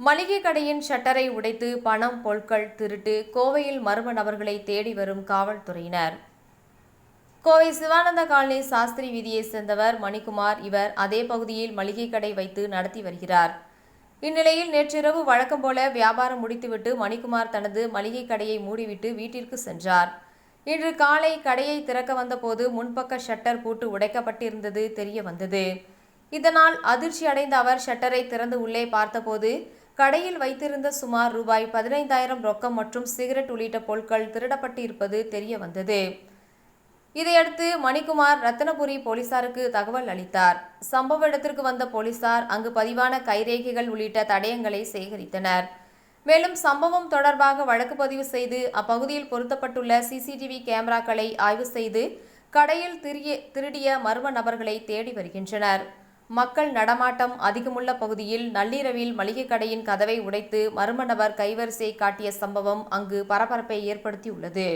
மளிகை கடையின் ஷட்டரை உடைத்து பணம் பொருட்கள் திருட்டு. கோவையில் மர்ம நபர்களை தேடி வரும் காவல்துறையினர். கோவை சிவானந்த காலனி சாஸ்திரி வீதியை சேர்ந்தவர் மணிக்குமார். இவர் அதே பகுதியில் மளிகை கடை வைத்து நடத்தி வருகிறார். இந்நிலையில் நேற்றிரவு வழக்கம் போல வியாபாரம் முடித்துவிட்டு மணிக்குமார் தனது மளிகை கடையை மூடிவிட்டு வீட்டிற்கு சென்றார். இன்று காலை கடையை திறக்க வந்தபோது முன்பக்க ஷட்டர் பூட்டு உடைக்கப்பட்டிருந்தது தெரிய வந்தது. இதனால் அதிர்ச்சி அடைந்த அவர் ஷட்டரை திறந்து உள்ளே பார்த்தபோது கடையில் வைத்திருந்த சுமார் ரூபாய் 15,000 ரொக்கம் மற்றும் சிகரெட் உள்ளிட்ட பொருட்கள் திருடப்பட்டு இருப்பது தெரிய வந்தது. இதையடுத்து மணிக்குமார் ரத்தினபுரி போலீசாருக்கு தகவல் அளித்தார். சம்பவ இடத்திற்கு வந்த போலீசார் அங்கு பதிவான கைரேகைகள் உள்ளிட்ட தடயங்களை சேகரித்தனர். மேலும் சம்பவம் தொடர்பாக வழக்கு பதிவு செய்து அப்பகுதியில் பொருத்தப்பட்டுள்ள சிசிடிவி கேமராக்களை ஆய்வு செய்து கடையில் திருடிய மர்ம நபர்களை தேடி வருகின்றனர். மக்கள் நடமாட்டம் அதிகமுள்ள பகுதியில் நள்ளிரவில் மளிகை கடையின் கதவை உடைத்து மர்ம நபர் கைவரிசை காட்டிய சம்பவம் அங்கு பரபரப்பை ஏற்படுத்தியுள்ளது.